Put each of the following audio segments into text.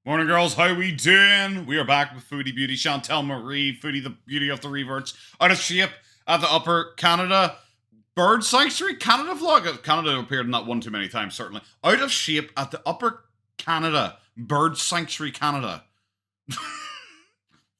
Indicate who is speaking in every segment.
Speaker 1: Morning, girls. How we doing? We are back with Foodie Beauty, Chantel Marie, Foodie the Beauty of the Reverts, out of shape at the Upper Canada Bird Sanctuary Canada vlog. Canada appeared in that one too many times, certainly. Out of shape at the Upper Canada Bird Sanctuary Canada.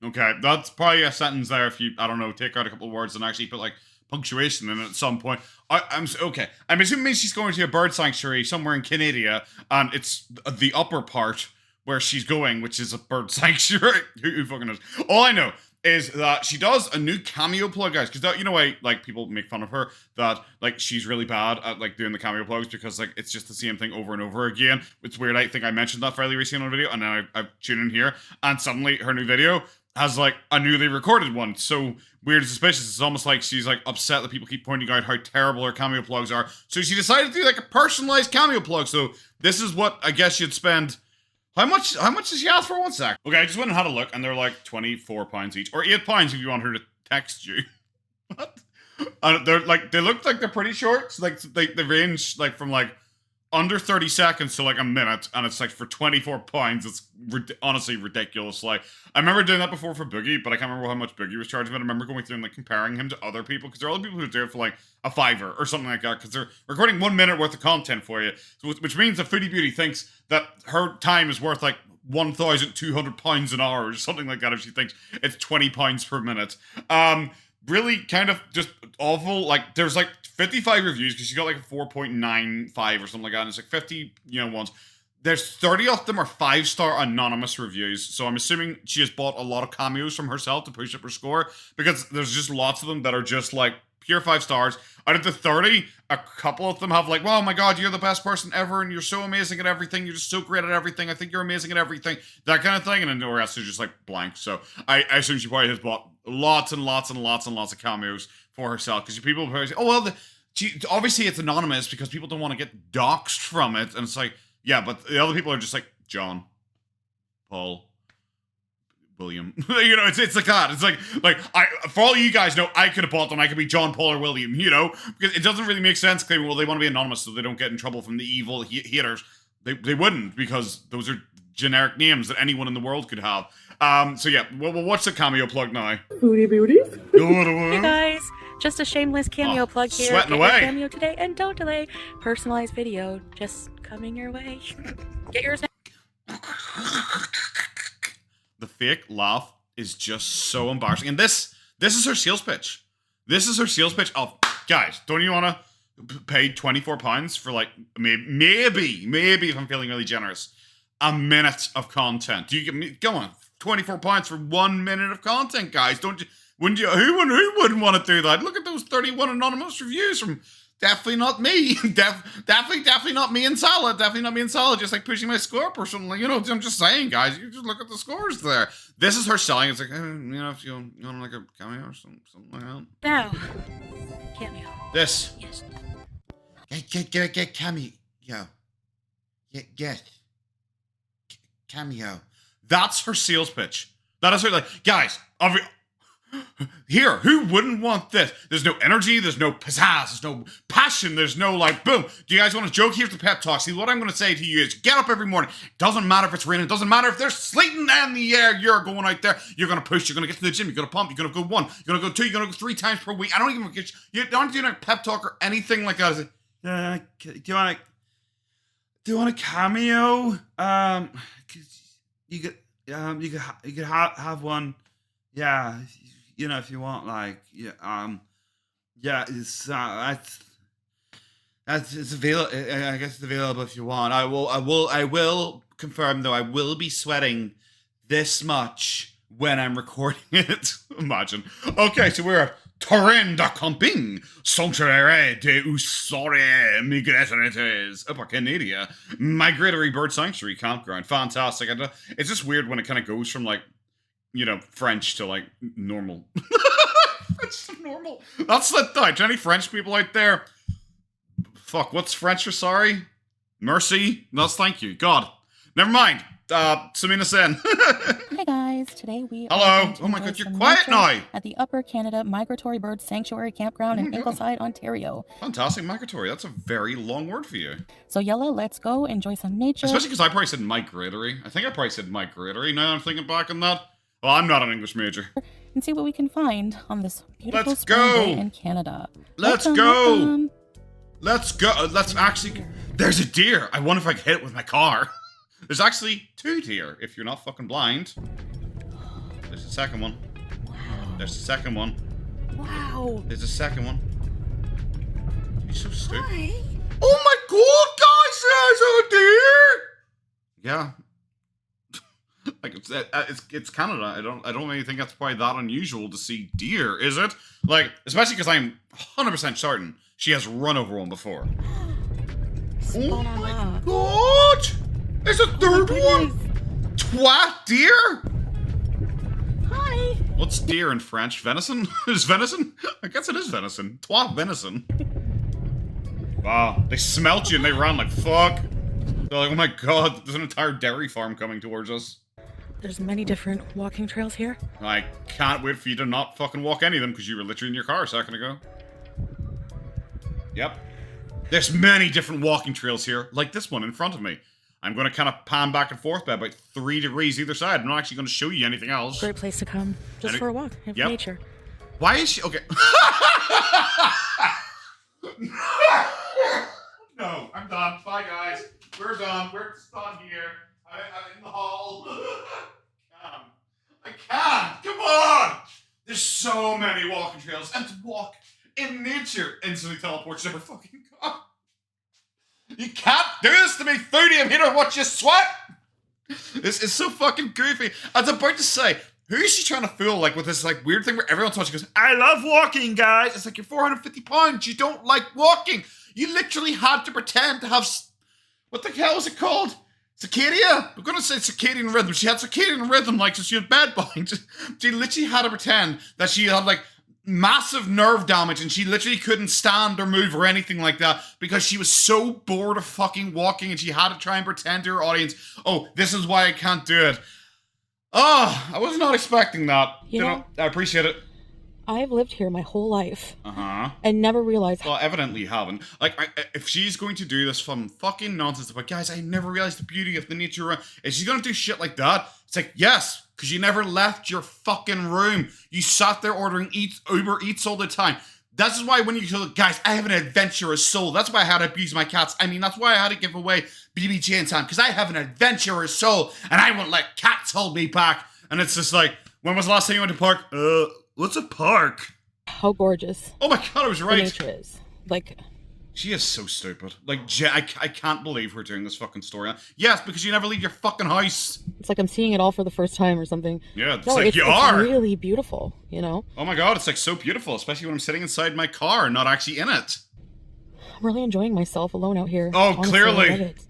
Speaker 1: Okay, that's probably a sentence there if you, I don't know, take out a couple of words and actually put like punctuation in it at some point. I'm okay. I'm assuming she's going to a bird sanctuary somewhere in Canada, and it's the upper part where she's going, which is a bird sanctuary. Who fucking knows? All I know is that she does a new cameo plug, guys. Because you know why, like, people make fun of her that like she's really bad at like doing the cameo plugs because like it's just the same thing over and over again. It's weird. I think I mentioned that fairly recently on a video, and then I tuned in here, and suddenly her new video has like a newly recorded one. So weird and suspicious. It's almost like she's like upset that people keep pointing out how terrible her cameo plugs are. So she decided to do like a personalized cameo plug. So this is what I guess you'd spend. How much does she ask for 1 sec? Okay, I just went and had a look, and they're like £24 each, or £8 if you want her to text you. What? And they're like, they look like they're pretty short. So like they range like from like under 30 seconds to like a minute, and it's like for £24. It's honestly ridiculous. Like, I remember doing that before for Boogie, but I can't remember how much Boogie was charging. But I remember going through and like comparing him to other people, because there are other people who do it for like a fiver or something like that, because they're recording 1 minute worth of content for you. So, which means that Foodie Beauty thinks that her time is worth like £1,200 an hour or something like that if she thinks it's £20 per minute. Really kind of just awful. Like, there's like 55 reviews because she got like a 4.95 or something like that, and it's like 50 ones. There's 30 of them are 5-star anonymous reviews, so I'm assuming she has bought a lot of cameos from herself to push up her score, because there's just lots of them that are just like pure 5 stars. Out of the 30, a couple of them have like, "Oh my god, you're the best person ever, and you're so amazing at everything, you're just so great at everything, I think you're amazing at everything," that kind of thing, and then the rest is just like blank. So I assume she probably has bought lots and lots and lots and lots of cameos for herself, because people probably say, "Oh well, obviously it's anonymous because people don't want to get doxxed from it," and it's like, yeah, but the other people are just like John, Paul, William. It's like that. It's like I, for all you guys know, I could have bought them. I could be John, Paul, or William. Because it doesn't really make sense. Claiming, well, they want to be anonymous so they don't get in trouble from the evil haters. They wouldn't, because those are generic names that anyone in the world could have. So yeah, well, what's the cameo plug now?
Speaker 2: Foodie Beauty.
Speaker 3: Hey guys, just a shameless cameo plug here.
Speaker 1: Sweating
Speaker 3: Get
Speaker 1: away.
Speaker 3: your cameo today, and don't delay. Personalized video just coming your way. Get yours now.
Speaker 1: The fake laugh is just so embarrassing, and this is her sales pitch. This is her sales pitch of, guys, don't you want to pay £24 for like maybe if I'm feeling really generous, a minute of content? Do you get me? Go on, £24 for 1 minute of content, guys. Don't you? Wouldn't you? Who wouldn't want to do that? Look at those 31 anonymous reviews from definitely not me. Definitely not me and Salah. Definitely not me and Salah. Just like pushing my score up or something. I'm just saying, guys. You just look at the scores there. This is her selling. It's like, if you want like a cameo or something like that.
Speaker 3: Now, cameo.
Speaker 1: This.
Speaker 3: Yes.
Speaker 1: Get cameo. Get cameo. That's her sales pitch. That is her, like, guys, here, who wouldn't want this? There's no energy, there's no pizzazz, there's no passion, there's no like, boom. Do you guys want a joke? Here's the pep talk. See, what I'm going to say to you is, get up every morning. Doesn't matter if it's raining, doesn't matter if there's sleeting in the air. You're going out there, you're going to push, you're going to get to the gym, you're going to pump, you're going to go 1, you're going to go 2, you're going to go 3 times per week. I don't even get you don't do a pep talk or anything like that. Do you want a cameo? You could have one. Yeah, if you want, like, it's available. I guess it's available if you want. I will confirm, though. I will be sweating this much when I'm recording it. Imagine. Okay, so we're at Terrain de Camping, Sanctuaire de Usore Migratorias, Upper Canada, Migratory Bird Sanctuary Campground. Fantastic. It's just weird when it kind of goes from like, French to like normal. French to normal. That's the Dutch. Any French people out there? Fuck, what's French for sorry? Mercy? No, thank you. God. Never mind. Samina Sen.
Speaker 3: Hey guys.
Speaker 2: guys. Today we
Speaker 1: Hello.
Speaker 2: are going to
Speaker 1: Oh my
Speaker 2: enjoy
Speaker 1: god, you're
Speaker 2: some
Speaker 1: quiet
Speaker 2: nature
Speaker 1: now.
Speaker 2: at the Upper Canada Migratory Bird Sanctuary Campground in Ingleside, Ontario.
Speaker 1: Fantastic migratory. That's a very long word for you.
Speaker 2: So Yella, let's go enjoy some nature.
Speaker 1: Especially because I probably said migratory. I think I probably said migratory. Now I'm thinking back on that. Well, I'm not an English major.
Speaker 2: And see what we can find on this beautiful
Speaker 1: Let's
Speaker 2: spring
Speaker 1: go.
Speaker 2: day in Canada.
Speaker 1: Let's
Speaker 2: Welcome,
Speaker 1: go.
Speaker 2: welcome.
Speaker 1: Let's go. Let's actually. There's a deer. I wonder if I can hit it with my car. There's actually 2 deer, if you're not fucking blind. There's the second one.
Speaker 2: Wow.
Speaker 1: There's the second one.
Speaker 3: Wow.
Speaker 1: There's the second one. You're so stupid.
Speaker 3: Hi.
Speaker 1: Oh my god, guys! There's a deer! Yeah. Like it's Canada. I don't really think that's probably that unusual to see deer, is it? Like, especially because I'm 100% certain she has run over one before. Oh my god! There's a third one! Twat deer!
Speaker 3: Hi.
Speaker 1: What's deer in French? Venison? Is venison? I guess it is venison. Twat venison. Wow, they smelt you and they ran like fuck. They're like, oh my god, there's an entire dairy farm coming towards us.
Speaker 3: There's many different walking trails here.
Speaker 1: I can't wait for you to not fucking walk any of them because you were literally in your car a second ago. Yep. There's many different walking trails here, like this one in front of me. I'm going to kind of pan back and forth by about 3 degrees either side. I'm not actually going to show you anything else.
Speaker 3: Great place to come just for a walk in
Speaker 1: Yep.
Speaker 3: nature.
Speaker 1: Why is she... Okay. No, I'm done. Bye, guys. We're done. We're done here. I'm in the hall. I can't. Come on. There's so many walking trails. And to walk in nature instantly teleports to her fucking car. You can't do this to me, Foodie. I'm here to watch you sweat. This is so fucking goofy. I was about to say, who is she trying to fool, like, with this, like, weird thing where everyone's watching goes, I love walking, guys. It's like, you're 450 pounds. You don't like walking. You literally had to pretend to have, what the hell is it called? Circadia? I'm going to say circadian rhythm. She had circadian rhythm, like, so she had bedbound. She literally had to pretend that she had, like, massive nerve damage and she literally couldn't stand or move or anything like that because she was so bored of fucking walking and she had to try and pretend to her audience, oh, this is why I can't do it. Oh, I was not expecting that.
Speaker 3: You know,
Speaker 1: I appreciate it.
Speaker 3: I've lived here my whole life
Speaker 1: Uh-huh.
Speaker 3: and never realized
Speaker 1: Well, evidently you haven't. Like, if she's going to do this from fucking nonsense about, guys, I never realized the beauty of the nature, if she's going to do shit like that, it's like, yes, because you never left your fucking room. You sat there ordering Uber Eats all the time. That's why when you tell guys, I have an adventurous soul. That's why I had to abuse my cats. I mean, that's why I had to give away BBJ in time, because I have an adventurous soul, and I won't let cats hold me back. And it's just like, when was the last time you went to park? What's a park?
Speaker 3: how gorgeous
Speaker 1: Oh my god, I was
Speaker 3: the
Speaker 1: right.
Speaker 3: nature is. Like,
Speaker 1: She is so stupid. Like, I can't believe we're doing this fucking story. Yes, because you never leave your fucking house.
Speaker 3: it's like I'm seeing it all for the first time or something.
Speaker 1: Yeah, it's
Speaker 3: No,
Speaker 1: like you
Speaker 3: it's
Speaker 1: are.
Speaker 3: really beautiful, you know?
Speaker 1: Oh my god, it's like so beautiful, especially when I'm sitting inside my car and not actually in it.
Speaker 3: I'm really enjoying myself alone out here.
Speaker 1: Oh,
Speaker 3: Honestly,
Speaker 1: clearly.
Speaker 3: I love it.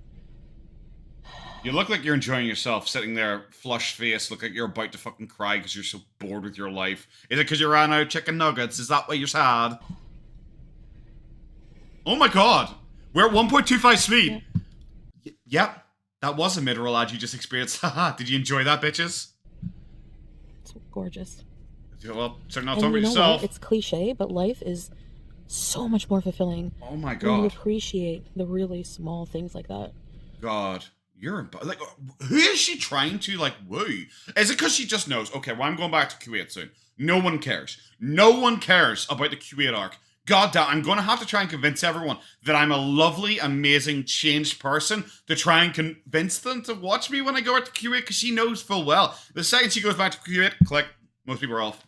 Speaker 1: You look like you're enjoying yourself, sitting there, flushed face, look like you're about to fucking cry because you're so bored with your life. Is it because you ran out of chicken nuggets? Is that why you're sad? Oh my god, we're at 1.25 speed. Yep, that was a mid-roll ad you just experienced. Haha, did you enjoy that, bitches?
Speaker 3: It's gorgeous.
Speaker 1: Well, certainly not
Speaker 3: And
Speaker 1: talking
Speaker 3: you
Speaker 1: about
Speaker 3: know
Speaker 1: yourself.
Speaker 3: what? It's cliche, but life is so much more fulfilling
Speaker 1: Oh my
Speaker 3: when you
Speaker 1: god.
Speaker 3: appreciate the really small things like that.
Speaker 1: God, you're like, who is she trying to like woo? Is it because she just knows? Okay, well, I'm going back to Kuwait soon. No one cares. No one cares about the Kuwait arc. God damn, I'm going to have to try and convince everyone that I'm a lovely, amazing, changed person to try and convince them to watch me when I go out to Kuwait because she knows full well. The second she goes back to Kuwait, click, most people are off.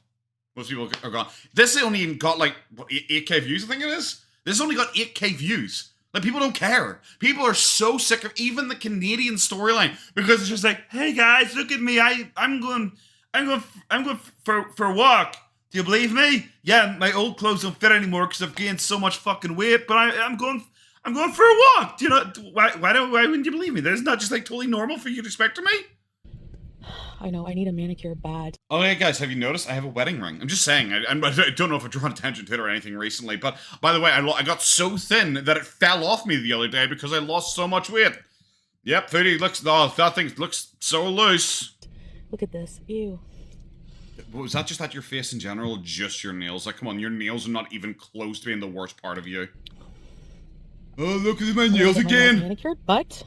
Speaker 1: Most people are gone. This only even got like, what, 8K views, I think it is? This only got 8K views. Like, people don't care. People are so sick of even the Canadian storyline because it's just like, hey guys, look at me. I'm going for a walk. Do you believe me? Yeah, my old clothes don't fit anymore because I've gained so much fucking weight. But I'm going for a walk. Do you know why wouldn't you believe me? That is not just like totally normal for you to expect of me.
Speaker 3: I know, I need a manicure bad.
Speaker 1: Oh yeah, guys, have you noticed? I have a wedding ring. I'm just saying. I don't know if I've drawn attention to it or anything recently, but by the way, I got so thin that it fell off me the other day because I lost so much weight. Yep, Foodie looks. Oh, that thing looks so loose.
Speaker 3: Look at this. Ew.
Speaker 1: Was that just at your face in general? Just your nails? Like, come on, your nails are not even close to being the worst part of you. Oh, look at my nails again!
Speaker 3: Manicured, but...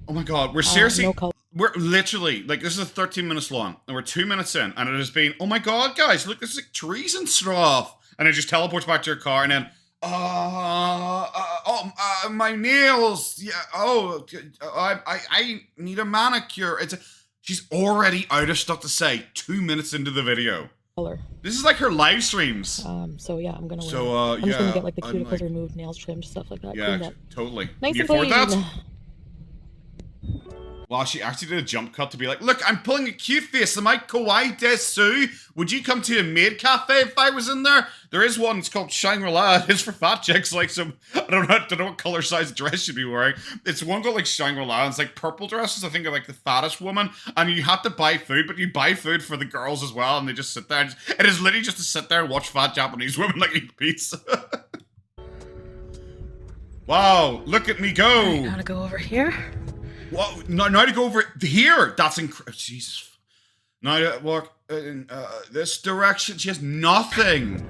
Speaker 1: Oh my god, we're seriously...
Speaker 3: No color.
Speaker 1: We're literally, like, this is 13 minutes long, and we're 2 minutes in, and it has been, oh my god, guys, look, this is like trees and stuff. And it just teleports back to your car, and then, my nails, yeah, I need a manicure. She's already out of stuff to say 2 minutes into the video.
Speaker 3: Color.
Speaker 1: This is like her live streams.
Speaker 3: So yeah, I'm gonna.
Speaker 1: I'm
Speaker 3: just gonna get like the cuticles removed, nails trimmed, stuff like that.
Speaker 1: Yeah, totally.
Speaker 3: Nice
Speaker 1: Can
Speaker 3: and
Speaker 1: you afford
Speaker 3: clean.
Speaker 1: that? Wow, she actually did a jump cut to be like, look, I'm pulling a cute face. Am I kawaii desu? Would you come to a maid cafe if I was in there? There is one, it's called Shangri-La. It's for fat chicks, like some, I don't know what color size dress you'd be wearing. It's one called like Shangri-La, and it's like purple dresses, I think of like the fattest woman, and you have to buy food, but you buy food for the girls as well, and they just sit there. It is literally just to sit there and watch fat Japanese women like eat pizza. Wow, look at me go.
Speaker 3: I gotta go over here.
Speaker 1: Well, now to go over here. That's incredible. Jesus. Now to walk in this direction. She has nothing.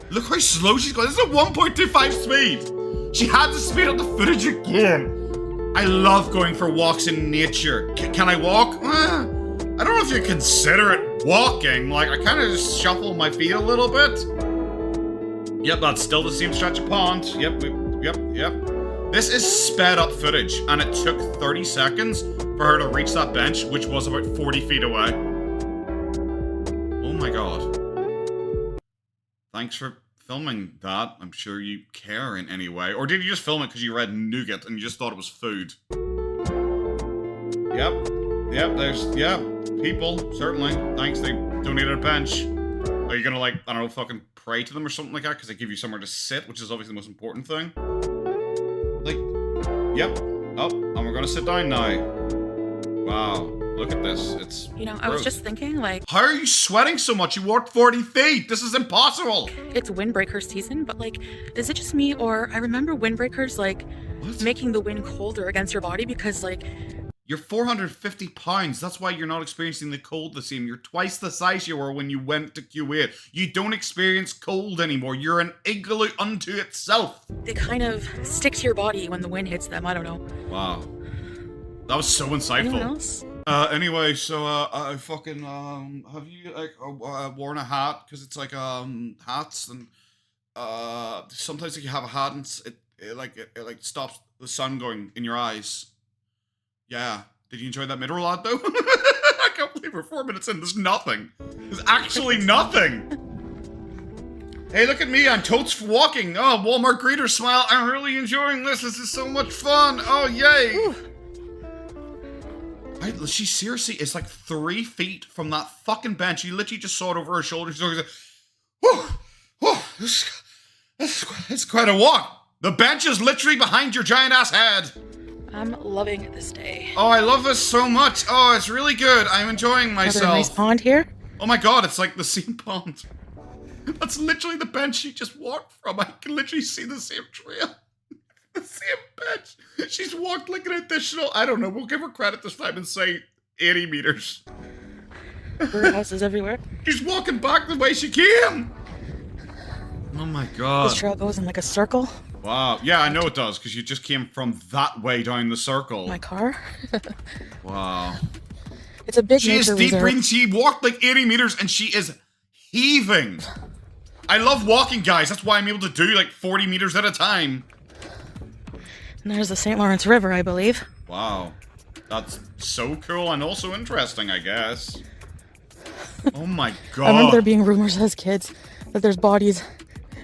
Speaker 1: Look how slow she's going. This is a 1.25 speed. She had to speed up the footage again. I love going for walks in nature. Can I walk? I don't know if you consider it walking. Like, I kind of just shuffle my feet a little bit. Yep, that's still the same stretch of pond. Yep. This is sped up footage, and it took 30 seconds for her to reach that bench, which was about 40 feet away. Oh my god. Thanks for filming that. I'm sure you care in any way. Or did you just film it because you read nougat and you just thought it was food? Yep, people, certainly. Thanks, they donated a bench. Are you gonna, like, I don't know, fucking pray to them or something like that because they give you somewhere to sit, which is obviously the most important thing? Like, yep. Oh, and we're gonna sit down now. Wow, look at this. It's
Speaker 3: I was just thinking, like...
Speaker 1: How are you sweating so much? You walked 40 feet! This is impossible!
Speaker 3: It's windbreaker season, but, like, is it just me, or I remember windbreakers, like, making the wind colder against your body because, like...
Speaker 1: You're 450 pounds. That's why you're not experiencing the cold the same. You're twice the size you were when you went to Kuwait. You don't experience cold anymore. You're an igloo unto itself.
Speaker 3: They kind of stick to your body when the wind hits them. I don't know.
Speaker 1: Wow. That was so insightful.
Speaker 3: Anyone else?
Speaker 1: Anyway, so, I fucking, have you, like, worn a hat? Because it's, like, hats, and, sometimes if you have a hat, and it stops the sun going in your eyes. Yeah. Did you enjoy that mid-roll ad, though? I can't believe we're 4 minutes in. There's nothing. There's actually nothing. Hey, look at me. I'm totes walking. Oh, Walmart greeter smile. I'm really enjoying this. This is so much fun. Oh, yay. She seriously is like 3 feet from that fucking bench. You literally just saw it over her shoulder. She's like, whew, it's quite a walk. The bench is literally behind your giant ass head.
Speaker 3: I'm loving this day.
Speaker 1: Oh, I love this so much. Oh, it's really good. I'm enjoying myself.
Speaker 3: Another nice pond here.
Speaker 1: Oh my god, it's like the same pond. That's literally the bench she just walked from. I can literally see the same trail. The same bench. She's walked like an additional, I don't know, we'll give her credit this time and say 80 meters.
Speaker 3: Birdhouses everywhere.
Speaker 1: She's walking back the way she came. Oh my god.
Speaker 3: This trail goes in like a circle.
Speaker 1: Wow. Yeah, I know it does, because you just came from that way down the circle.
Speaker 3: My car?
Speaker 1: Wow.
Speaker 3: It's a big
Speaker 1: She is
Speaker 3: nature
Speaker 1: deep
Speaker 3: reserve.
Speaker 1: breathing. She walked like 80 meters, and she is heaving. I love walking, guys. That's why I'm able to do like 40 meters at a time.
Speaker 3: And there's the St. Lawrence River, I believe.
Speaker 1: Wow. That's so cool and also interesting, I guess. Oh my god.
Speaker 3: I remember there being rumors as kids that there's bodies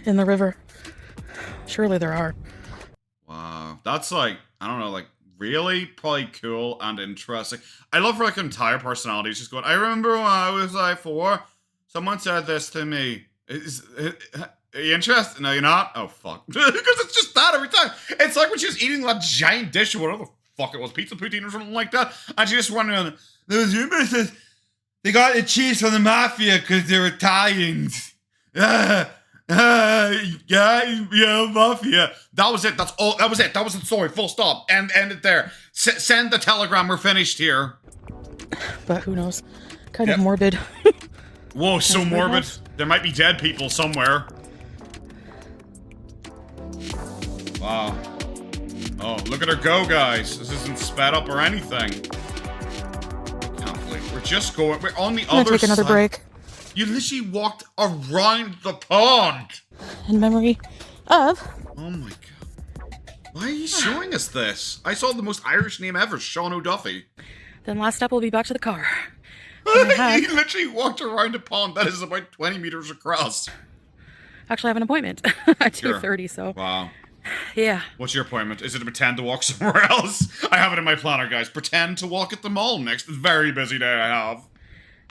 Speaker 3: in the river. Surely there are.
Speaker 1: Wow. That's like, I don't know, like really probably cool and interesting. I love her like entire personality. She's just going, I remember when I was like 4, someone said this to me. Are you interested? No, you're not? Oh, fuck. Because it's just that every time. It's like when she was eating that giant dish or whatever the fuck it was, pizza poutine or something like that, and she just went on, those rumors that they got the cheese from the mafia because they're Italians. Yeah, mafia. That was it. That's all. That was it. That was the story. Full stop. And end it there. Send the telegram. We're finished here.
Speaker 3: but who knows? Kind
Speaker 1: Yep.
Speaker 3: of morbid.
Speaker 1: Whoa, so
Speaker 3: That's my
Speaker 1: morbid.
Speaker 3: house.
Speaker 1: There might be dead people somewhere. Wow. Oh, look at her go, guys. This isn't sped up or anything. Can't believe we're just going. We're on the
Speaker 3: I'm gonna
Speaker 1: other
Speaker 3: take another
Speaker 1: side.
Speaker 3: break.
Speaker 1: You literally walked around the pond.
Speaker 3: In memory of...
Speaker 1: Oh my god. Why are you showing us this? I saw the most Irish name ever, Sean O'Duffy.
Speaker 3: Then last step will be back to the car. I have-
Speaker 1: He literally walked around a pond that is about 20 meters across.
Speaker 3: Actually, I have an appointment at
Speaker 1: Sure.
Speaker 3: 2:30, so...
Speaker 1: Wow.
Speaker 3: Yeah.
Speaker 1: What's your appointment? Is it to pretend to walk somewhere else? I have it in my planner, guys. Pretend to walk at the mall next. Very busy day I have.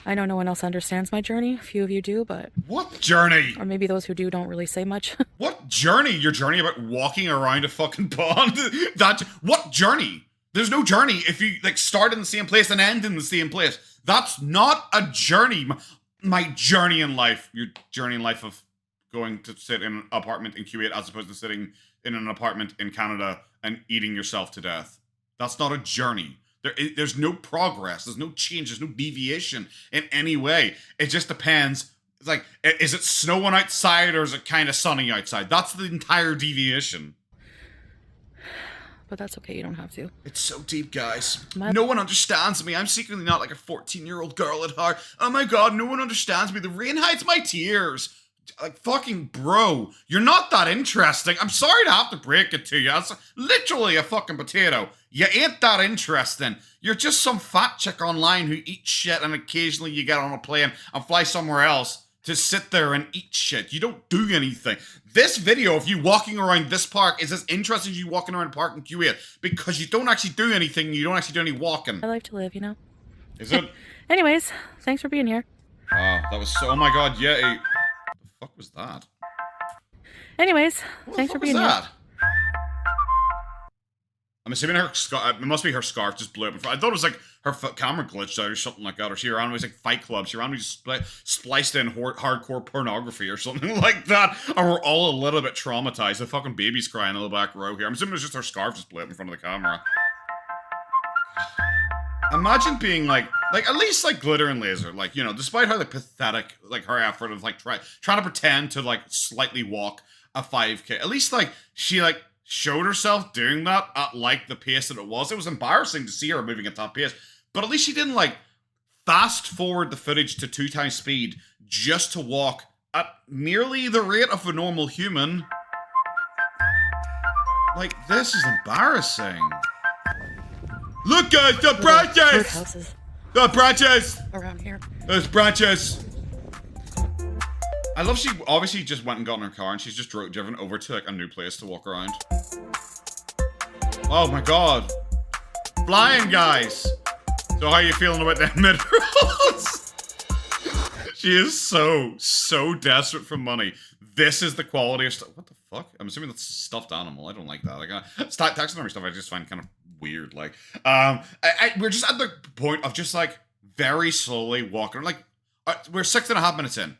Speaker 3: I know no one else understands my journey. A few of you do, but...
Speaker 1: What journey?
Speaker 3: Or maybe those who do don't really say much.
Speaker 1: What journey? Your journey about walking around a fucking pond? What journey? There's no journey if you like start in the same place and end in the same place. That's not a journey. My journey in life, your journey in life of going to sit in an apartment in Kuwait as opposed to sitting in an apartment in Canada and eating yourself to death. That's not a journey. There's no progress. There's no change. There's no deviation in any way. It just depends. It's like, is it snowing outside or is it kind of sunny outside? That's the entire deviation.
Speaker 3: But that's okay, you don't have to.
Speaker 1: It's so deep, guys.
Speaker 3: My-
Speaker 1: No one understands me. I'm secretly not like a 14-year-old girl at heart. Oh my god, no one understands me. The rain hides my tears. Like, fucking bro, you're not that interesting. I'm sorry to have to break it to you. It's literally a fucking potato. You ain't that interesting. You're just some fat chick online who eats shit and occasionally you get on a plane and fly somewhere else to sit there and eat shit. You don't do anything. This video of you walking around this park is as interesting as you walking around a park in Kuwait because you don't actually do anything. You don't actually do any walking.
Speaker 3: I like to live, you know?
Speaker 1: Is it?
Speaker 3: Anyways, thanks for being here.
Speaker 1: Wow, that was so... Oh my god, yeah. What the fuck was that?
Speaker 3: Anyways,
Speaker 1: What
Speaker 3: thanks
Speaker 1: the
Speaker 3: for
Speaker 1: fuck was
Speaker 3: being here.
Speaker 1: that? I'm assuming her scarf, it must be her scarf just blew up in front. I thought it was like her camera glitched out or something like that, or she randomly was like Fight Club. She randomly spliced in hardcore pornography or something like that, and we're all a little bit traumatized. The fucking baby's crying in the back row here. I'm assuming it's just her scarf just blew up in front of the camera. Imagine being like at least like Glitter and Laser, like, you know, despite how like pathetic like her effort of like trying to pretend to like slightly walk a 5K, at least like she like showed herself doing that at like the pace that it was. It was embarrassing to see her moving at that pace, but at least she didn't like fast forward the footage to 2 times speed just to walk at nearly the rate of a normal human. Like, this is embarrassing. Look, guys, the branches!
Speaker 3: Houses
Speaker 1: The branches!
Speaker 3: around here.
Speaker 1: There's branches! I love she obviously just went and got in her car and she's just driven over to like a new place to walk around. Oh my god. Flying, guys! So how are you feeling about them mid-rolls? She is so desperate for money. This is the quality of stuff. What the fuck? I'm assuming that's a stuffed animal. I don't like that. Like, taxidermy stuff I just find kind of weird. Like, we're just at the point of just like very slowly walking. Like, we're 6.5 minutes in.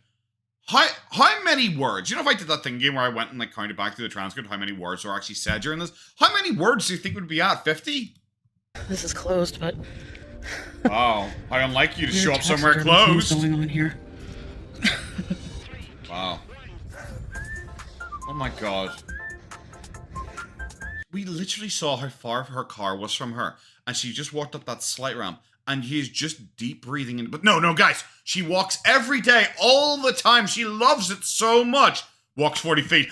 Speaker 1: How many words? You know, if I did that thing game where I went and like counted back through the transcript, how many words were actually said during this? How many words do you think would be at? 50?
Speaker 3: This is closed, but...
Speaker 1: Wow. How unlike you to
Speaker 3: weird
Speaker 1: show up somewhere
Speaker 3: taxidermy things
Speaker 1: closed.
Speaker 3: going on here.
Speaker 1: Wow. Oh my god. We literally saw how far her car was from her, and she just walked up that slight ramp, and he's just deep breathing in. But no, guys, she walks every day, all the time. She loves it so much. Walks 40 feet.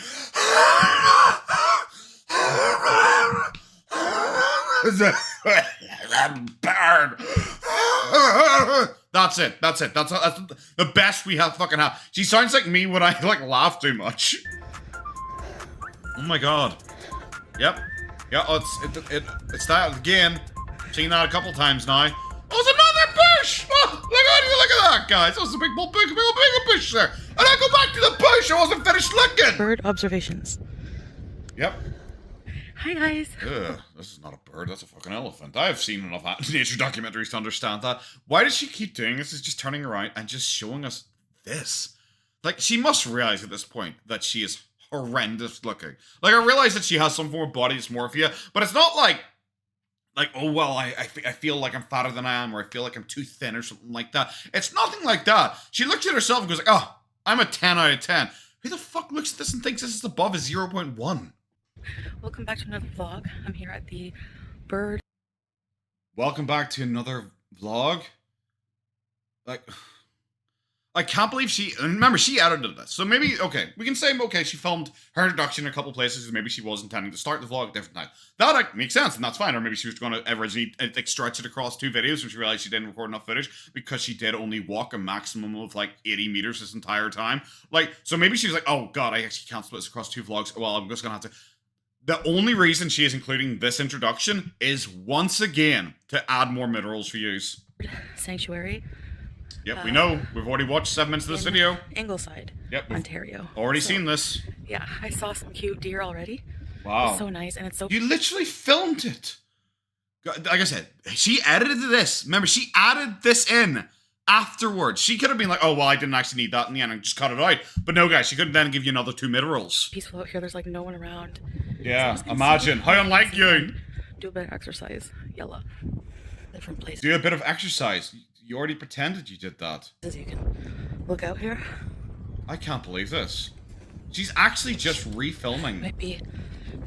Speaker 1: Bird. That's it. That's the best we have fucking have. She sounds like me when I like laugh too much. Oh my god. Yep. Yeah, it's that again. Seen that a couple times now. Oh, it's another bush! Oh, look at that, guys. That was a big old bush there. And I go back to the bush. I wasn't finished looking.
Speaker 3: Bird observations.
Speaker 1: Yep.
Speaker 3: Hi, guys.
Speaker 1: Ugh, this is not a bird. That's a fucking elephant. I've seen enough nature documentaries to understand that. Why does she keep doing this? Is just turning around and just showing us this. Like, she must realize at this point that she is horrendous looking. Like, I realize that she has some form of body dysmorphia, but it's not like like, oh, well, I feel like I'm fatter than I am, or I feel like I'm too thin or something like that. It's nothing like that. She looks at herself and goes like, oh, I'm a 10 out of 10. Who the fuck looks at this and thinks this is above a 0.1?
Speaker 3: Welcome back to another vlog. I'm here at the bird.
Speaker 1: Welcome back to another vlog. Like, I can't believe and remember, she edited this. So maybe, okay, we can say, okay, she filmed her introduction in a couple places, and maybe she was intending to start the vlog at a different time. That like, makes sense, and that's fine. Or maybe she was going to originally like, stretch it across 2 videos, and she realized she didn't record enough footage because she did only walk a maximum of like 80 meters this entire time. Like, so maybe she was like, oh god, I actually can't split this across 2 vlogs. Well, I'm just going to have to... The only reason she is including this introduction is, once again, to add more mid-rolls for use.
Speaker 3: Sanctuary.
Speaker 1: Yep, we know. We've already watched 7 minutes of this video.
Speaker 3: Ingleside,
Speaker 1: yep,
Speaker 3: Ontario.
Speaker 1: Already seen this.
Speaker 3: Yeah, I saw some cute deer already.
Speaker 1: Wow.
Speaker 3: It's so nice, and it's so...
Speaker 1: You literally filmed it. Like I said, she edited this. Remember, she added this in afterwards. She could have been like, oh, well, I didn't actually need that in the end and just cut it out. But no, guys, she couldn't then give you another 2 mid-rolls.
Speaker 3: Peaceful out here. There's like no one around.
Speaker 1: Yeah, imagine. How unlike you.
Speaker 3: Do a bit of exercise. Yellow. Different places.
Speaker 1: Do a bit of exercise. You already pretended you did that.
Speaker 3: As you can look out here.
Speaker 1: I can't believe this. She's actually just refilming.
Speaker 3: Might be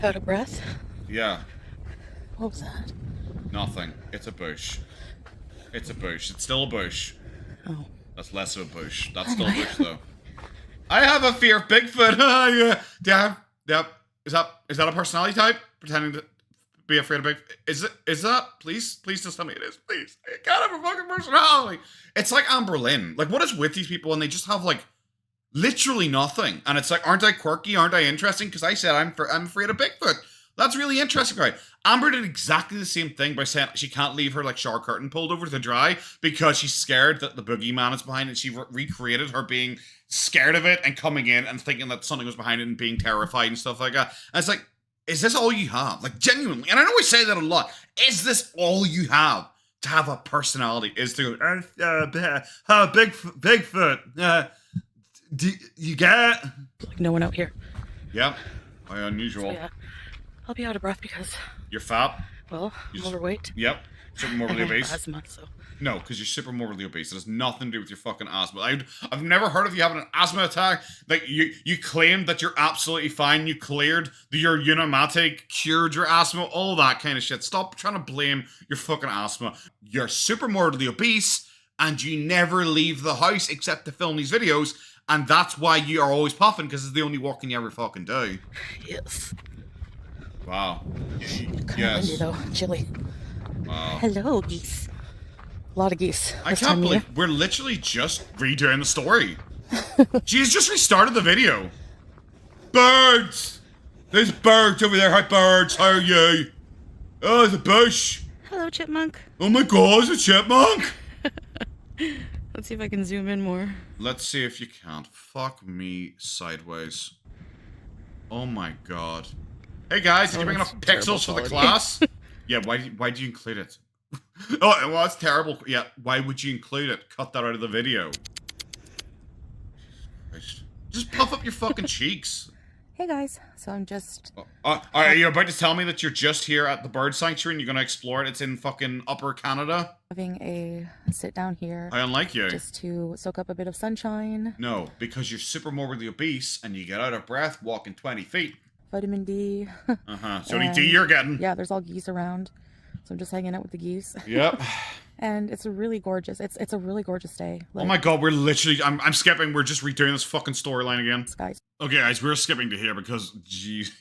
Speaker 3: out of breath.
Speaker 1: Yeah.
Speaker 3: What was that?
Speaker 1: Nothing. It's a bush. It's a bush. It's still a bush.
Speaker 3: Oh.
Speaker 1: That's less of a bush. That's still a bush, though. I have a fear of Bigfoot. Yeah. Is that a personality type? Pretending to be afraid of Bigfoot? Is that? Please just tell me it is. Please. I can't have a fucking personality. It's like Amber Lynn. Like, what is with these people? And they just have, like, literally nothing. And it's like, aren't I quirky? Aren't I interesting? Because I said I'm afraid of Bigfoot. That's really interesting, right? Amber did exactly the same thing by saying she can't leave her like shower curtain pulled over to dry because she's scared that the boogeyman is behind it. She recreated her being scared of it and coming in and thinking that something was behind it and being terrified and stuff like that. And it's like, is this all you have? Like, genuinely, and I know we say that a lot. Is this all you have to have a personality? Is to go, Bigfoot? Do you get?
Speaker 3: Like no one out here.
Speaker 1: Yep. How unusual.
Speaker 3: So, yeah. I'll be out of breath because...
Speaker 1: You're fat?
Speaker 3: Well, I'm overweight.
Speaker 1: Yep. Super morbidly obese.
Speaker 3: Asthma, so...
Speaker 1: No, because you're super morbidly obese. It has nothing to do with your fucking asthma. I've never heard of you having an asthma attack. Like, you claimed that you're absolutely fine. You cleared your Unimatic, cured your asthma, all that kind of shit. Stop trying to blame your fucking asthma. You're super morbidly obese, and you never leave the house except to film these videos, and that's why you are always puffing, because it's the only walking you ever fucking do.
Speaker 3: Yes.
Speaker 1: Wow.
Speaker 3: Kind of windy though. Chilly.
Speaker 1: Wow.
Speaker 3: Hello, geese. A lot of geese.
Speaker 1: I can't believe we're literally just redoing the story. She's just restarted the video. Birds! There's birds over there. Hi, birds. How are you? Oh, there's a bush.
Speaker 3: Hello, chipmunk.
Speaker 1: Oh my god, it's a chipmunk.
Speaker 3: Let's see if I can zoom in more.
Speaker 1: Let's see if you can't. Fuck me sideways. Oh my god. Hey guys, did you bring enough pixels for the class? Yeah, why do you include it? Oh, well, it's terrible. Yeah, why would you include it? Cut that out of the video. Just puff up your fucking cheeks.
Speaker 2: Hey guys, so I'm just...
Speaker 1: Are you about to tell me that you're just here at the bird sanctuary and you're going to explore it? It's in fucking Upper Canada?
Speaker 2: having a sit down here.
Speaker 1: I unlike you.
Speaker 2: Just to soak up a bit of sunshine.
Speaker 1: No, because you're super morbidly obese and you get out of breath walking 20 feet.
Speaker 2: Vitamin D.
Speaker 1: Uh-huh. So any D you're getting.
Speaker 2: Yeah, there's all geese around. So I'm just hanging out with the geese.
Speaker 1: Yep.
Speaker 2: And it's really gorgeous. It's a really gorgeous day.
Speaker 1: Like, oh my god, we're literally... I'm skipping. We're just redoing this fucking storyline again.
Speaker 2: Guys.
Speaker 1: Okay, guys, we're skipping to here because, geez...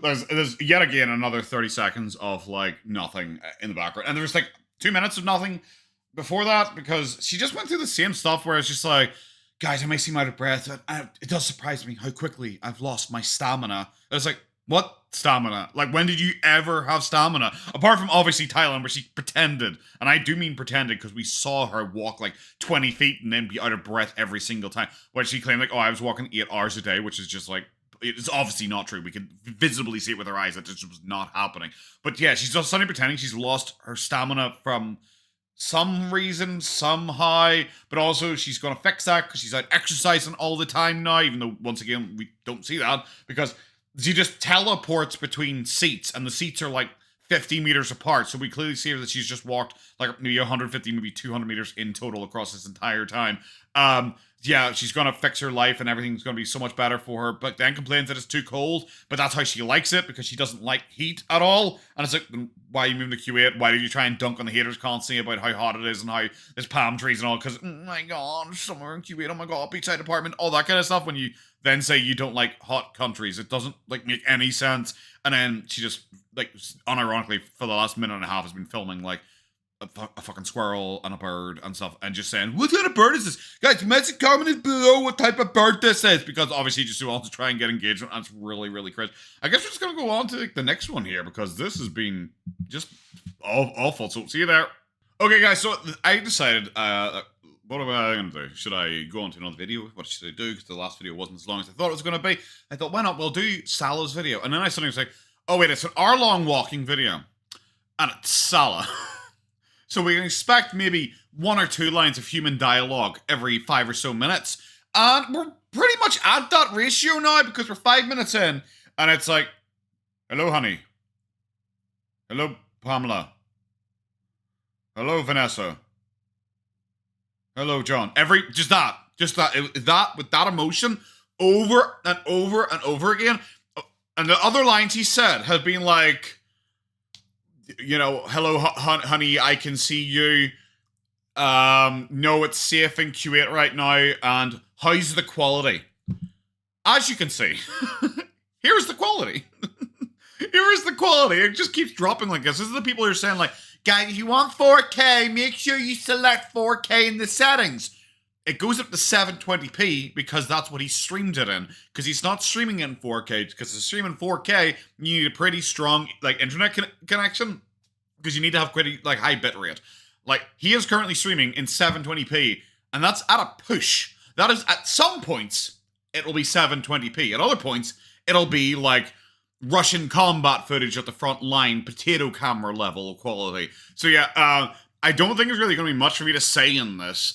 Speaker 1: There's yet again another 30 seconds of, like, nothing in the background. And there's, like, 2 minutes of nothing before that because she just went through the same stuff where it's just like, guys, I may seem out of breath. It does surprise me how quickly I've lost my stamina. I was like, what stamina? Like, when did you ever have stamina? Apart from, obviously, Thailand, where she pretended. And I do mean pretended because we saw her walk, like, 20 feet and then be out of breath every single time. When she claimed, like, oh, I was walking 8 hours a day, which is just, like, it's obviously not true. We could visibly see it with our eyes. That just was not happening. But yeah, she's just suddenly pretending she's lost her stamina from some reason, somehow. But also she's going to fix that because she's out exercising all the time now. Even though, once again, we don't see that. Because she just teleports between seats. And the seats are like 50 meters apart. So we clearly see that she's just walked like maybe 150, maybe 200 meters in total across this entire time. Yeah, she's gonna fix her life and everything's gonna be so much better for her, but then complains that it's too cold, but that's how she likes it because she doesn't like heat at all. And it's like, why are you moving to Q8? Why do you try and dunk on the haters constantly about how hot it is and how there's palm trees and all? Because, oh my god, somewhere in Q8, oh my god, beachside apartment, all that kind of stuff. When you then say you don't like hot countries, it doesn't like make any sense. And then she just like unironically for the last minute and a half has been filming like a fucking squirrel and a bird and stuff, and just saying, what kind of bird is this? Guys, message comment below what type of bird this is, because obviously just wants to try and get engagement, and it's really, really crazy. I guess we're just gonna go on to like, the next one here, because this has been just awful, so see you there. Okay, guys, so I decided, what am I gonna do? Should I go on to another video? What should I do? Because the last video wasn't as long as I thought it was gonna be. I thought, why not? We'll do Salah's video. And then I suddenly was like, oh wait, it's an hour-long walking video. And it's Salah. So we can expect maybe 1 or 2 lines of human dialogue every 5 or so minutes. And we're pretty much at that ratio now because we're 5 minutes in. And it's like, hello, honey. Hello, Pamela. Hello, Vanessa. Hello, John. Just that with that emotion over and over and over again. And the other lines he said have been like, you know, hello, honey, I can see you. No, it's safe in Q8 right now. And how's the quality? As you can see, here's the quality. Here is the quality. It just keeps dropping like this. This is the people who are saying like, guys, if you want 4K, make sure you select 4K in the settings. It goes up to 720p because that's what he streamed it in. Because he's not streaming it in 4K. Because to stream in 4K, you need a pretty strong like internet connection. Because you need to have pretty like high bitrate. Like he is currently streaming in 720p, and that's at a push. That is at some points it'll be 720p. At other points it'll be like Russian combat footage at the front line, potato camera level quality. So yeah, I don't think there's really going to be much for me to say in this.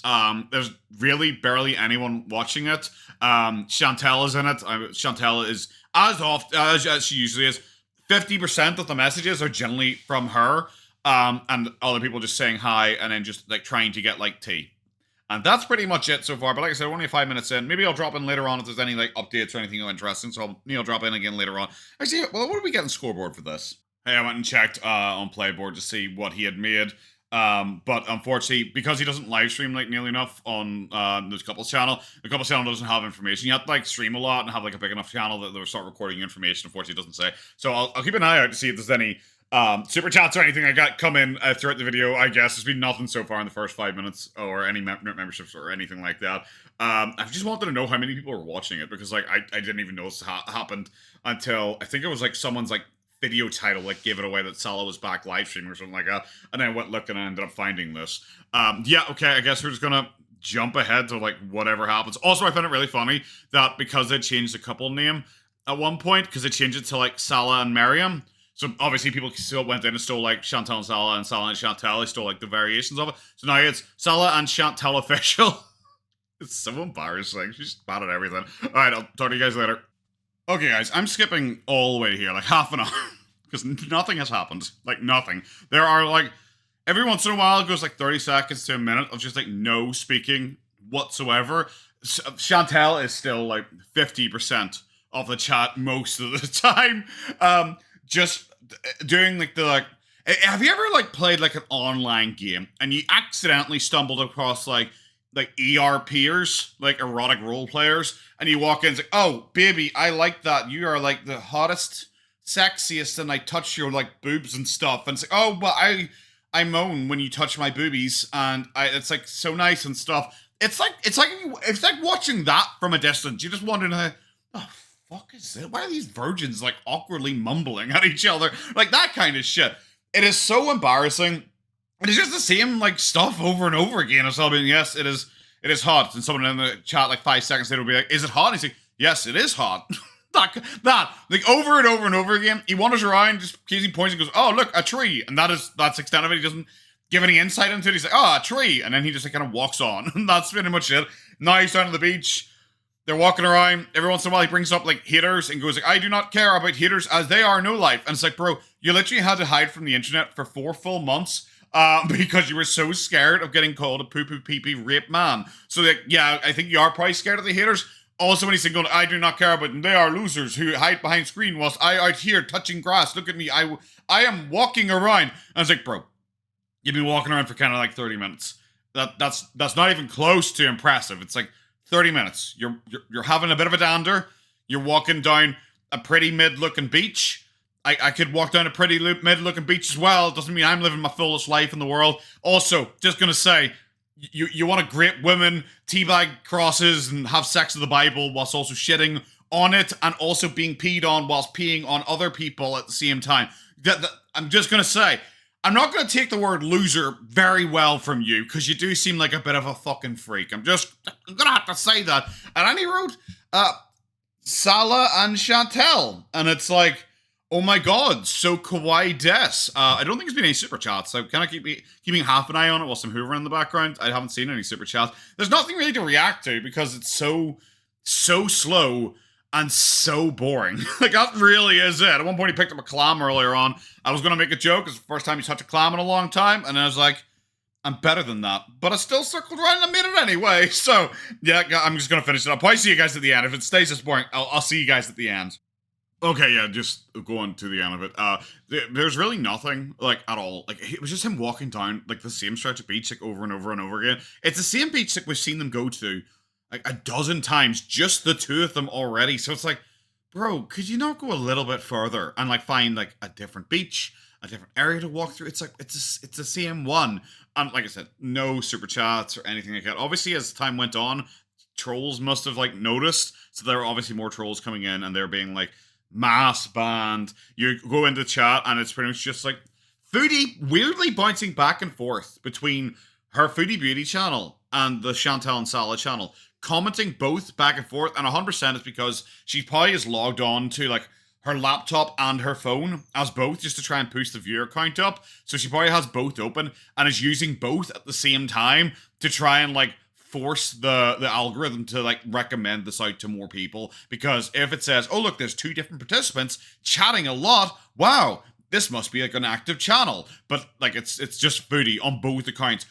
Speaker 1: There's really barely anyone watching it. Chantel is in it. Chantel is, as she usually is, 50% of the messages are generally from her, and other people just saying hi, and then just like trying to get like tea. And that's pretty much it so far. But like I said, we're only 5 minutes in. Maybe I'll drop in later on if there's any like updates or anything interesting. So I'll drop in again later on. Actually, well, what are we getting scoreboard for this? Hey, I went and checked on Playboard to see what he had made. But unfortunately, because he doesn't live stream like nearly enough on the couple's channel, the couple's channel doesn't have information. You have to like stream a lot and have like a big enough channel that they'll start recording information. Unfortunately, it doesn't say. So I'll keep an eye out to see if there's any super chats or anything I got come in throughout the video. I guess there's been nothing so far in the first 5 minutes, or any memberships or anything like that. I just wanted to know how many people were watching it, because like I didn't even know this happened until I think it was like someone's like video title like gave it away that Salah was back live streaming or something like that, and then I went looking and I ended up finding this. Yeah, okay, I guess we're just gonna jump ahead to like whatever happens. Also, I found it really funny that because they changed the couple name at one point, because they changed it to like Salah and Miriam, so obviously people still went in and stole like Chantal and Salah and Chantal. They stole like the variations of it. So now it's Salah and Chantal official. It's so embarrassing. She's bad at everything. All right, I'll talk to you guys later. Okay, guys, I'm skipping all the way here, like half an hour, because nothing has happened. Like, nothing. There are, like, every once in a while, it goes, like, 30 seconds to a minute of just, like, no speaking whatsoever. Chantel is still, like, 50% of the chat most of the time. Just doing, like, have you ever, like, played, like, an online game, and you accidentally stumbled across, like ERPers, like erotic role players, and you walk in and it's like, oh, baby, I like that. You are like the hottest, sexiest, and I touch your like boobs and stuff. And it's like, oh, but I moan when you touch my boobies, and it's like so nice and stuff. It's like watching that from a distance. You're just wondering, oh, fuck is it? Why are these virgins like awkwardly mumbling at each other? Like that kind of shit. It is so embarrassing. And it's just the same like stuff over and over again. So I mean, yes, it is hot. And someone in the chat like 5 seconds later will be like, is it hot? And he's like, yes, it is hot. that like over and over and over again. He wanders around, just occasionally points and goes, oh look, a tree. And that's the extent of it. He doesn't give any insight into it. He's like, oh, a tree. And then he just like kind of walks on. And that's pretty much it. Now he's down on the beach. They're walking around. Every once in a while, he brings up like haters and goes like, "I do not care about haters as they are no life." And it's like, bro, you literally had to hide from the internet for 4 full months because you were so scared of getting called a poo-poo pee-pee rape man. So like, yeah, I think you are probably scared of the haters. Also, when he's saying, "I do not care about them, they are losers who hide behind screen whilst I out here touching grass. Look at me, I am walking around." And I was like, bro, you've been walking around for kind of like 30 minutes. That's not even close to impressive. It's like 30 minutes. You're having a bit of a dander. You're walking down a pretty mid-looking beach. I could walk down a pretty mid-looking beach as well. Doesn't mean I'm living my fullest life in the world. Also, just gonna say, you want to grape women, teabag crosses, and have sex with the Bible whilst also shitting on it and also being peed on whilst peeing on other people at the same time. I'm just gonna say, I'm not going to take the word loser very well from you because you do seem like a bit of a fucking freak. I'm going to have to say that. And then he wrote Salah and Chantel. And it's like, oh my god, so kawaii des. I don't think there's been any super chats. So kind of keeping half an eye on it whilst I'm hoovering in the background. I haven't seen any super chats. There's nothing really to react to because it's so slow and so boring. Like, that really is it. At one point, he picked up a clam earlier on. I was going to make a joke. It's the first time he's touched a clam in a long time. And I was like, I'm better than that. But I still circled around and I made it anyway. So, yeah, I'm just going to finish it up. I'll probably see you guys at the end. If it stays this boring, I'll see you guys at the end. Okay, yeah, just going to the end of it. There's really nothing, like, at all. Like, it was just him walking down, like, the same stretch of beach, like, over and over and over again. It's the same beach that we've seen them go to like a dozen times, just the two of them already. So it's like, bro, could you not go a little bit further and like find like a different beach, a different area to walk through? It's like it's the same one. And like I said, no super chats or anything like that. Obviously, as time went on, trolls must have like noticed. So there were obviously more trolls coming in, and they're being like mass banned. You go into chat, and it's pretty much just like Foodie weirdly bouncing back and forth between her Foodie Beauty channel and the Chantel and Salah channel, commenting both back and forth, and 100% is because she probably is logged on to like her laptop and her phone as both just to try and push the viewer count up. So she probably has both open and is using both at the same time to try and like force the algorithm to like recommend this out to more people. Because if it says, oh look, there's 2 different participants chatting a lot, wow, this must be like an active channel. But like it's just Foodie on both accounts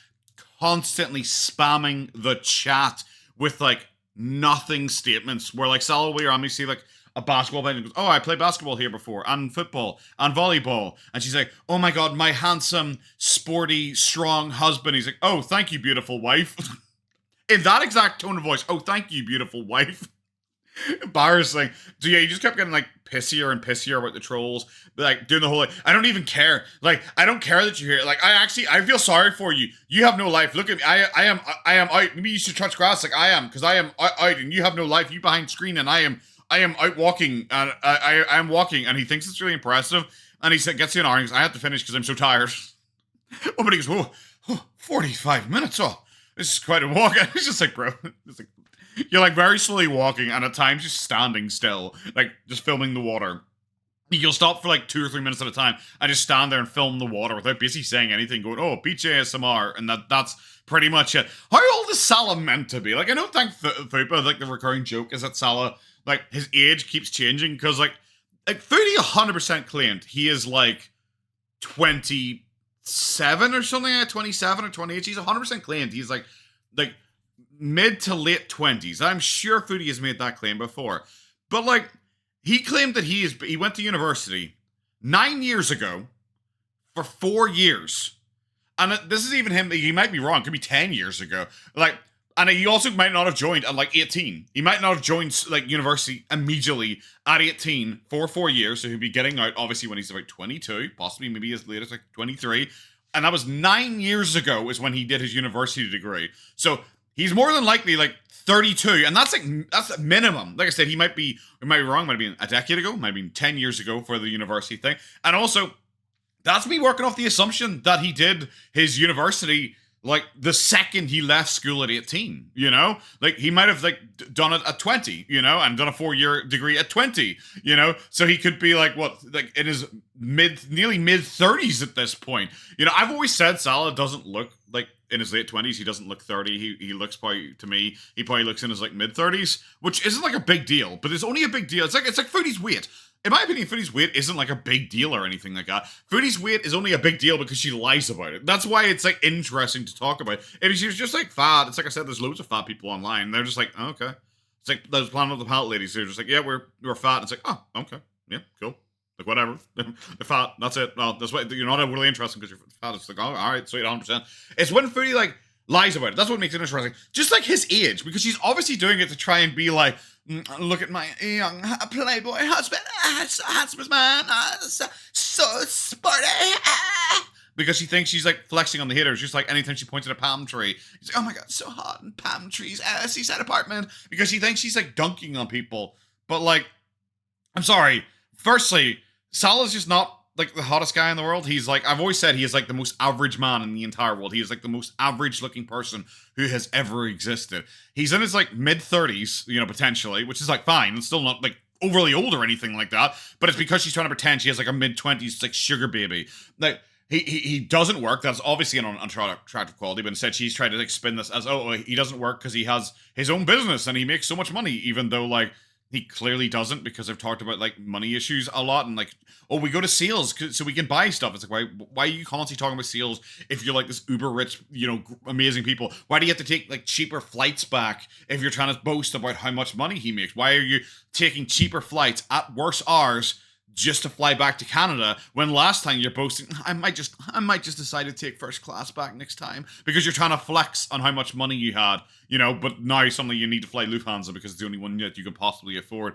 Speaker 1: constantly spamming the chat with like nothing statements where like Salah will around me see like a basketball player and goes, oh, I played basketball here before, and football and volleyball, and she's like, oh my god, my handsome, sporty, strong husband. He's like, oh, thank you, beautiful wife. In that exact tone of voice, oh, thank you, beautiful wife. Embarrassing. So yeah, you just kept getting like pissier and pissier about the trolls, like doing the whole like, I don't even care. Like, I don't care that you're here. Like, I feel sorry for you. You have no life. Look at me. I am out. Maybe you should touch grass like I am, because I am out and you have no life. You behind screen and I am out walking, and I am walking, and he thinks it's really impressive. And he said, gets you an hour, I have to finish because I'm so tired. Oh, but he goes, oh, 45 minutes. Oh, this is quite a walk. And it's just like, bro, it's like, you're like very slowly walking, and at times just standing still, like just filming the water. You'll stop for like 2 or 3 minutes at a time and just stand there and film the water without basically saying anything, going, oh, beach ASMR, and that's pretty much it. How old is Salah meant to be? Like, I don't think Fupa, like the recurring joke is that Salah, like his age keeps changing, because like 100% claimed he is like 27 or something, 27 or 28. He's 100% claimed he's like mid to late 20s. I'm sure Foodie has made that claim before. But like, he claimed that he went to university 9 years ago for 4 years. And this is even him, he might be wrong, it could be 10 years ago. Like, and he also might not have joined at like 18. He might not have joined like university immediately at 18 for 4 years. So he'll be getting out obviously when he's about 22, possibly maybe as late as like 23. And that was 9 years ago is when he did his university degree. So he's more than likely like 32, and that's a minimum. Like I said, he might be wrong. Might have been a decade ago, might have been 10 years ago for the university thing. And also, that's me working off the assumption that he did his university like the second he left school at 18, you know? Like he might have like done it at 20, you know, and done a 4-year degree at 20, you know? So he could be like what, like in his nearly mid 30s at this point. You know, I've always said Salah doesn't look like in his late 20s, he doesn't look 30. He looks probably, to me, he probably looks in his like mid 30s, which isn't like a big deal, but it's only a big deal. It's like Foodie's weight. In my opinion, Foodie's weight isn't like a big deal or anything like that. Foodie's weight is only a big deal because she lies about it. That's why it's like interesting to talk about. If she was just like fat, it's like I said, there's loads of fat people online. They're just like, oh, okay. It's like those Planet of the Palette ladies. They're just like, yeah, we're fat. It's like, oh, okay, yeah, cool. Like whatever, they're fat. That's it. Well, that's why you're not really interesting because you're fat. It's like, oh, all right, sweet, 100%. It's when Foodie like lies about it. That's what makes it interesting. Just like his age, because she's obviously doing it to try and be like, look at my young playboy husband, so handsome man, so sporty. Because she thinks she's like flexing on the haters, just like anytime she points at a palm tree. She's like, oh my god, so hot in palm trees, seaside apartment. Because she thinks she's like dunking on people. But like, I'm sorry. Firstly, Salah's just not like the hottest guy in the world. He's like, I've always said he is like the most average man in the entire world. He is like the most average looking person who has ever existed. He's in his like mid 30s, you know, potentially, which is like fine. It's still not like overly old or anything like that. But it's because she's trying to pretend she has like a mid 20s like sugar baby. Like he doesn't work. That's obviously an unattractive quality. But instead she's trying to like spin this as, oh, he doesn't work because he has his own business and he makes so much money, even though like he clearly doesn't, because I've talked about like money issues a lot and like, oh, we go to sales so we can buy stuff. It's like, why are you constantly talking about sales if you're like this uber rich, you know, amazing people? Why do you have to take like cheaper flights back if you're trying to boast about how much money he makes? Why are you taking cheaper flights at worse hours just to fly back to Canada when last time you're boasting, I might just decide to take first class back next time, because you're trying to flex on how much money you had, you know, but now suddenly you need to fly Lufthansa because it's the only one that you can possibly afford.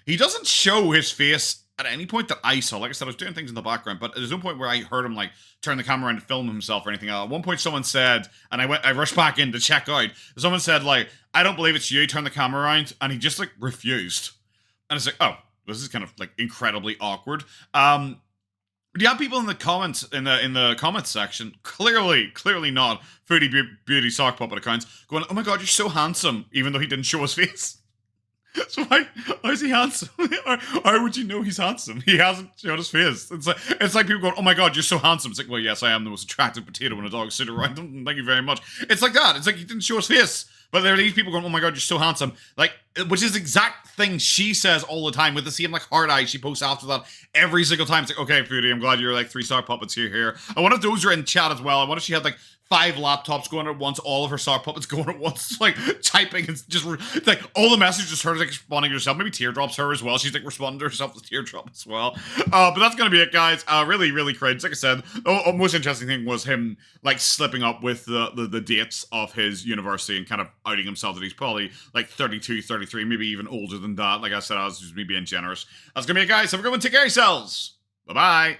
Speaker 1: He doesn't show his face at any point that I saw. Like I said, I was doing things in the background, but there's no point where I heard him like turn the camera around and film himself or anything. At one point someone said, and I rushed back in to check out, someone said like, I don't believe it's you, turn the camera around, and he just like refused. And it's like, oh, this is kind of like incredibly awkward. You have people in the comments in the comments section, clearly not Foodie Beauty sock puppet accounts, going, "Oh my god, you're so handsome," even though he didn't show his face. So why is he handsome? or how would you know he's handsome? He hasn't showed his face. It's like people going, "Oh my god, you're so handsome." It's like, well, yes, I am the most attractive potato in a dog's suit around. Thank you very much. It's like that. It's like he didn't show his face. But there are these people going, "Oh my god, you're so handsome," like, which is the exact thing she says all the time with the same like hard eyes she posts after that every single time. It's like, okay, Foodie, I'm glad you're like 3 sock puppets here. I wonder if those are in chat as well. I wonder if she had like 5 laptops going at once, all of her sock puppets going at once, like typing and just like all the messages, her like responding to herself. Maybe teardrops her as well. She's like responding to herself with teardrop as well. But that's gonna be it, guys. Really cringe. Like I said, most interesting thing was him like slipping up with the dates of his university and kind of outing himself that he's probably like 32, 33, maybe even older than that. Like I said, I was just me being generous. That's gonna be it, guys. Have a good one. Take care of yourselves. Bye bye.